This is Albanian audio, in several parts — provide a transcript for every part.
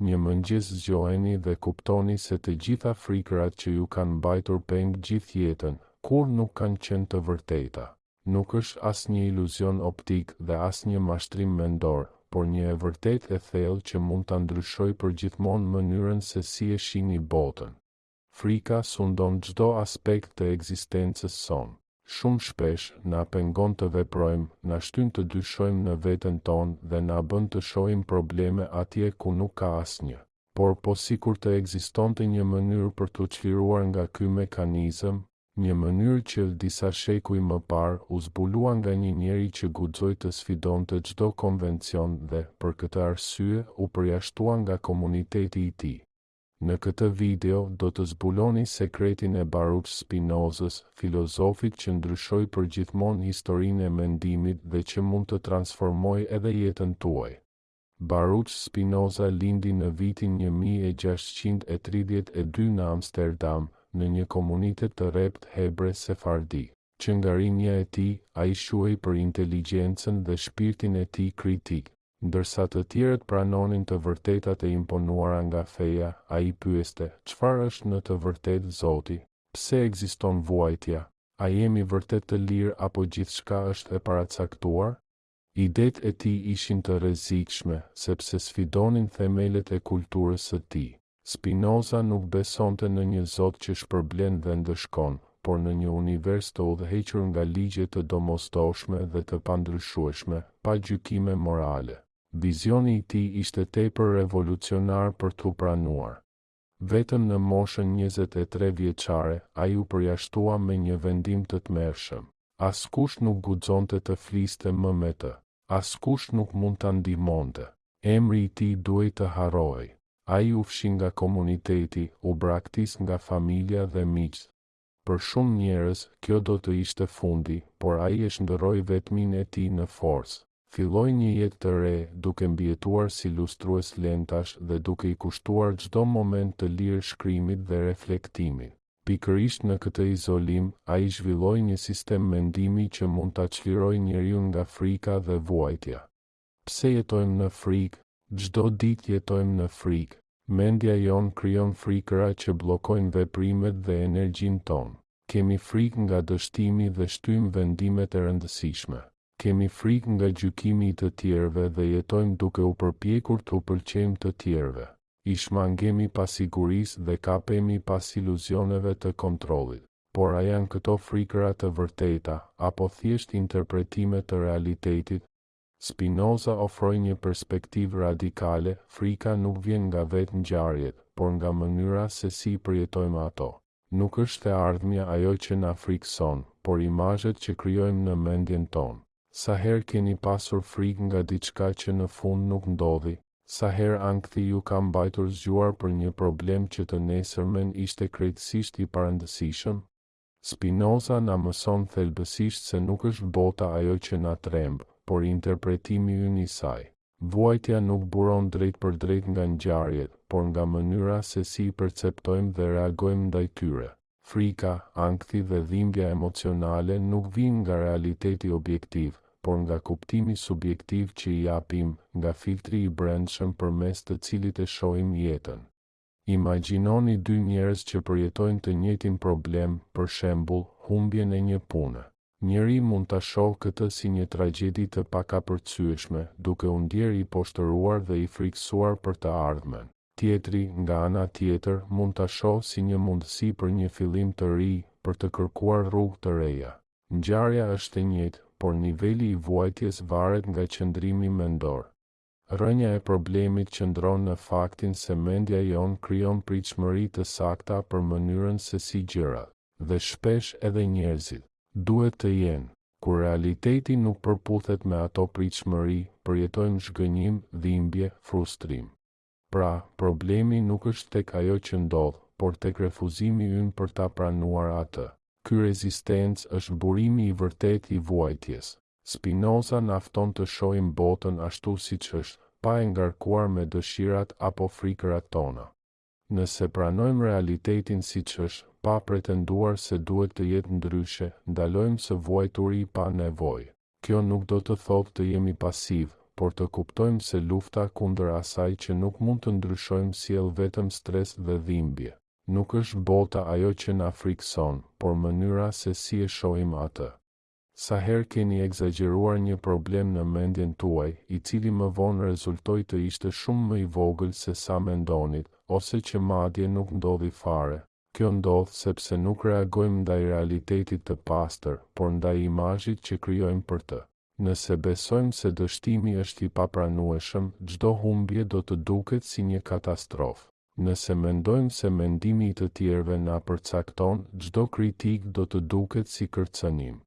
Një mëngjes zgjoheni dhe kuptoni se të gjitha frikërat që ju kanë mbajtur peng gjithë jetën, kur nuk kanë qenë të vërteta. Nuk është asnjë iluzion optik dhe asnjë mashtrim mendor, por një e vërtetë e thellë që mund ta ndryshojë përgjithmonë mënyrën se si e shihni botën. Frika sundon çdo aspekt të ekzistencës sonë. Shumë shpesh na pengon të veprojmë, na shtyn të dyshojmë në veten tonë dhe na bën të shohim probleme atje ku nuk ka asnjë. Por po sikur të ekzistonte një mënyrë për t'u çliruar nga ky mekanizëm, një mënyrë që disa shekuj më parë u zbulua nga një njeri që guxoi të sfidonte çdo konvencion dhe, për këtë arsye, u përjashtua nga komuniteti i tij. Në këtë video do të zbuloni sekretin e Baruch Spinozës, filozofit që ndryshoi përgjithmonë historinë e mendimit dhe që mund të transformojë edhe jetën tuaj. Baruch Spinoza lindi në vitin 1632 në Amsterdam, në një komunitet të rrept hebre sefardi, që nga rinja e tij ai shuhej për inteligjencën dhe shpirtin e tij kritik. Ndërsa të tjerët pranonin të vërtetat e imponuara nga feja, ai pyeste: çfarë është në të vërtetë Zoti? Pse ekziston vuajtja? A jemi vërtet të lirë apo gjithçka është e paracaktuar? Idetë e tij ishin të rrezikshme, sepse sfidonin themelet e kulturës së tij. Spinoza nuk besonte në një Zot që shpërblen dhe ndëshkon, por në një univers të udhëhequr nga ligje të domosdoshme dhe të pandryshueshme, pa gjykime morale. Vizioni i tij ishte tepër revolucionar për t'u pranuar. Vetëm në moshën 23 vjeçare, ai u përjashtua me një vendim të tmerrshëm. Askush nuk guxonte të fliste më me të. Askush nuk mund ta ndihmonte. Emri i tij duhej të harrohej. Ai u fshi nga komuniteti, u braktis nga familja dhe miqt. Për shumë njerëz, kjo do të ishte fundi, por ai e shndërroi vetmin e tij në forcë. Filloi një jetë të re, duke mbijetuar si lustrues lentash dhe duke i kushtuar çdo moment të lirë shkrimit dhe reflektimit. Pikërisht në këtë izolim, ai zhvilloi një sistem mendimi që mund ta çlirojë njeriu nga frika dhe vuajtja. Pse jetojmë në frikë? Çdo ditë jetojmë në frikë. Mendja jon krijon frikëra që bllokojnë veprimet dhe energjinë tonë. Kemi frikë nga dështimi dhe shtyjmë vendimet e rëndësishme. Kemi frikë nga gjykimi i të tjerëve dhe jetojmë duke u përpjekur t'u pëlqejmë të tjerëve. I shmangemi pas sigurisë dhe kapemi pas iluzioneve të kontrollit. Por a janë këto frikëra të vërteta, apo thjesht interpretime të realitetit? Spinoza ofroi një perspektivë radikale: frika nuk vjen nga vetë ngjarjet, por nga mënyra se si përjetojmë ato. Nuk është e ardhmja ajo që na frikson, por imazhet që krijojmë në mendjen tonë. Sa herë keni pasur frikë nga diçka që në fund nuk ndodhi? Sa herë ankthi ju ka mbajtur zgjuar për një problem që të nesërmen ishte krejtësisht i parëndësishëm? Spinoza na mëson thelbësisht se nuk është bota ajo që na tremb, por interpretimi ynë i saj. Vuajtja nuk buron drejt për drejt nga ngjarjet, por nga mënyra se si perceptojmë dhe reagojmë ndaj tyre. Frika, ankthi dhe dhimbja emocionale nuk vijnë nga realiteti objektiv, por nga kuptimi subjektiv që i japim, nga filtri i brendshëm përmes të cilit e shohim jetën. Imagjinoni dy njerëz që përjetojnë të njëjtin problem, për shembull, humbjen e një pune. Njëri mund ta shohë këtë si një tragjedi të pakapërcyeshme, duke u ndjerë i poshtëruar dhe i frikësuar për të ardhmen. Tjetri, nga ana tjetër, mund ta shohë si një mundësi për një fillim të ri, për të kërkuar rrugë të reja. Ngjarja është e njëjtë, por niveli i vuajtjes varet nga qëndrimi mendor. Rrënja e problemit qëndron në faktin se mendja jon krijon pritshmëri të sakta për mënyrën se si gjërat, dhe shpesh edhe njerëzit, duhet të jenë. Kur realiteti nuk përputhet me ato pritshmëri, përjetojmë zhgënjim, dhimbje, frustrim. Pra, problemi nuk është tek ajo që ndodh, por tek refuzimi ynë për ta pranuar atë. Ky rezistencë është burimi i vërtetë i vuajtjes. Spinoza na fton të shohim botën ashtu siç është, pa e ngarkuar me dëshirat apo frikërat tona. Nëse pranojmë realitetin siç është, pa pretenduar se duhet të jetë ndryshe, ndalojmë së vuajturi pa nevojë. Kjo nuk do të thotë të jemi pasiv, por të kuptojmë se lufta kundër asaj që nuk mund të ndryshojmë sjell vetëm stres dhe dhimbje. Nuk është bota ajo që na frikson, por mënyra se si e shohim atë. Sa herë keni egzageruar një problem në mendjen tuaj, i cili më vonë rezultoi të ishte shumë më i vogël se sa mendonit, ose që madje nuk ndodhi fare. Kjo ndodh sepse nuk reagojmë ndaj realitetit të pastër, por ndaj imazhit që krijojmë për të. Nëse besojmë se dështimi është i papranueshëm, çdo humbje do të duket si një katastrofë. Nëse mendojmë se mendimi i të tjerëve na përcakton, çdo kritik do të duket si kërcënim.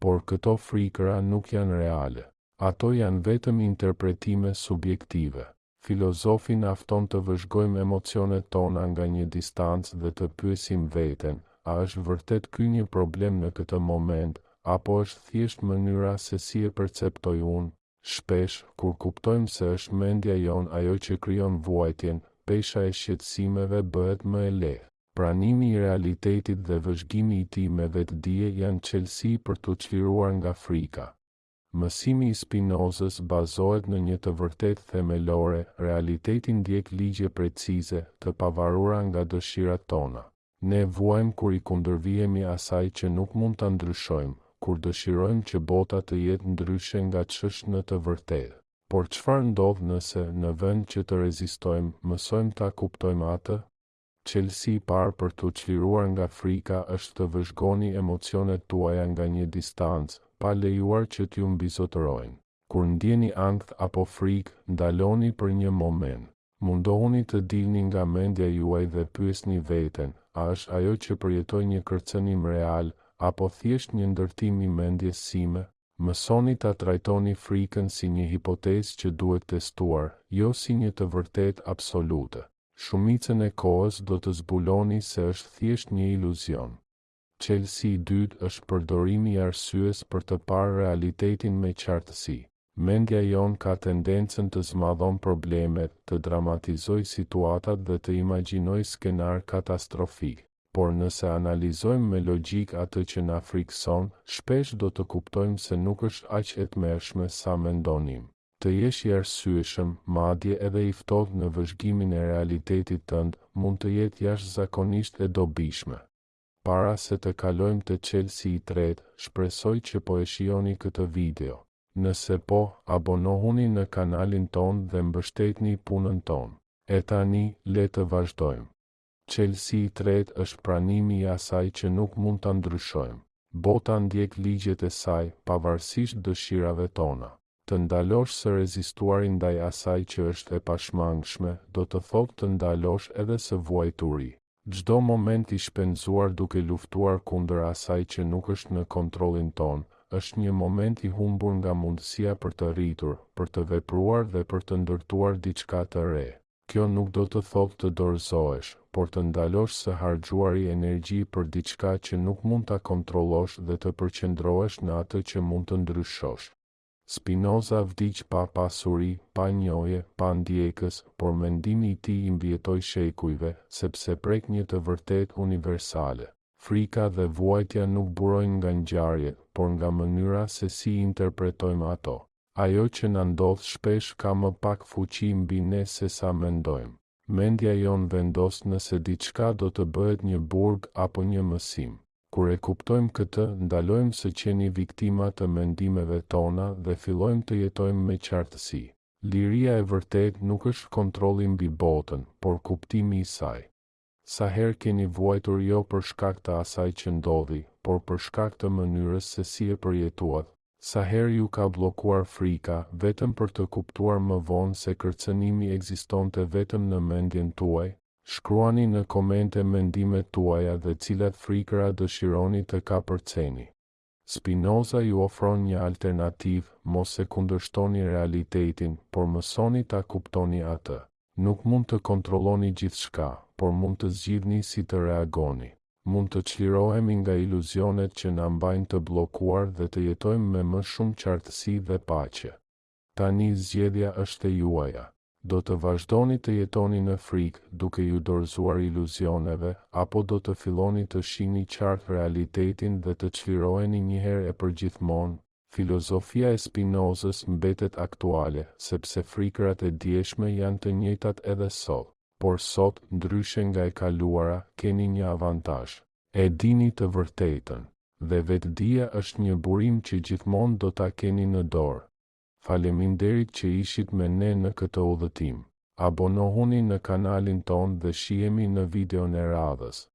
Por këto frikëra nuk janë reale. Ato janë vetëm interpretime subjektive. Filozofin afton të vëzhgojmë emocionet tona nga një distancë dhe të pyesim veten, a është vërtet ky një problem në këtë moment, apo është thjesht mënyra se si e perceptoj unë? Shpesh, kur kuptojmë se është mendja jonë ajo që krijon vuajtjen, pesha e shqetësimeve bëhet më e lehtë. Pranimi i realitetit dhe vëzhgimi i tij me vetdije janë çelësi për të çliruar nga frika. Mësimi i Spinozës bazohet në një të vërtetë themelore, realiteti ndjek ligje precize, të pavarura nga dëshirat tona. Ne vuajmë kur i kundërvihemi asaj që nuk mund ta ndryshojmë, kur dëshirojmë që bota të jetë ndryshe nga ç'është në të vërtetë. Por çfarë ndodh nëse, në vend që të rezistojmë, mësojmë ta kuptojmë atë? Çelësi i parë për të çliruar nga frika është të vëzhgoni emocionet tuaja nga një distancë, pa lejuar që t'ju mbizotërojnë. Kur ndjeni ankth apo frikë, ndaloni për një moment. Mundohuni të dilni nga mendja juaj dhe pyesni veten, a është ajo që përjetoj një kërcënim real, apo thjesht një ndërtim i mendjes sime? Mësoni ta trajtoni frikën si një hipotezë që duhet testuar, jo si një të vërtetë absolute. Shumicën e kohës do të zbuloni se është thjesht një iluzion. Çelësi i dytë është përdorimi i arsyes për të parë realitetin me qartësi. Mendja jon ka tendencën të zmadhon problemet, të dramatizoj situatat dhe të imagjinoj skenar katastrofik. Por nëse analizojmë me logjik atë që na frikson, shpesh do të kuptojmë se nuk është aq e tmerrshme sa mendonim. Të jesh i arsyeshëm, madje edhe i ftohtë në vëzhgimin e realitetit tënd, mund të jetë jashtëzakonisht e dobishme. Para se të kalojmë te çelësi i tretë, shpresoj që po e shihoni këtë video. Nëse po, abonohuni në kanalin ton dhe mbështetni punën ton. E tani, le të vazhdojmë. Çelësi i tretë është pranimi i asaj që nuk mund ta ndryshojmë. Bota ndjek ligjet e saj, pavarësisht dëshirave tona. Të ndalosh së rezistuari ndaj asaj që është e pashmangshme, do të thotë të ndalosh edhe së vuajturi. Çdo moment i shpenzuar duke luftuar kundër asaj që nuk është në kontrollin ton, është një moment i humbur nga mundësia për të rritur, për të vepruar dhe për të ndërtuar diçka të re. Kjo nuk do të thotë të dorëzohesh, por të ndalosh së harxhuari energji për diçka që nuk mund ta kontrollosh dhe të përqendrohesh në atë që mund të ndryshosh. Spinoza vdiq pa pasuri, pa njohje, pa ndjekës, por mendimi i tij i mbijetoi shekujve, sepse prek një të vërtetë universale. Frika dhe vuajtja nuk burojnë nga ngjarjet, por nga mënyra se si interpretojmë ato. Ajo që na ndodh shpesh ka më pak fuqi mbi ne se sa mendojmë. Mendja jon vendos nëse diçka do të bëhet një burg apo një mësim. Kur e kuptojmë këtë, ndalojmë së qeni viktima të mendimeve tona dhe fillojmë të jetojmë me qartësi. Liria e vërtet nuk është kontrolli mbi botën, por kuptimi i saj. Sa herë keni vuajtur jo për shkak të asaj që ndodhi, por për shkak të mënyrës se si e përjetuat. Sa herë ju ka bllokuar frika, vetëm për të kuptuar më vonë se kërcënimi ekzistonte vetëm në mendjen tuaj. Shkruani në komente mendimet tuaja dhe cilat frikëra dëshironi të kapërceni. Spinoza ju ofron një alternativë, mos e kundërshtoni realitetin, por mësoni ta kuptoni atë. Nuk mund të kontrolloni gjithçka, por mund të zgjidhni si të reagoni. Mund të çlirohemi nga iluzionet që na mbajnë të bllokuar dhe të jetojmë me më shumë qartësi dhe paqe. Tani zgjedhja është e juaja. Do të vazhdoni të jetoni në frikë, duke ju dorëzuar iluzioneve, apo do të filloni të shihni qartë realitetin dhe të çliroheni një herë e përgjithmonë? Filozofia e Spinozës mbetet aktuale, sepse frikërat e dieshme janë të njëjtat edhe sot. Por sot, ndryshe nga e kaluara, keni një avantazh. E dini të vërtetën, dhe vetdia është një burim që gjithmonë do ta keni në dorë. Faleminderit që ishit me ne në këtë udhëtim. Abonohuni në kanalin ton dhe shihemi në videon e radhës.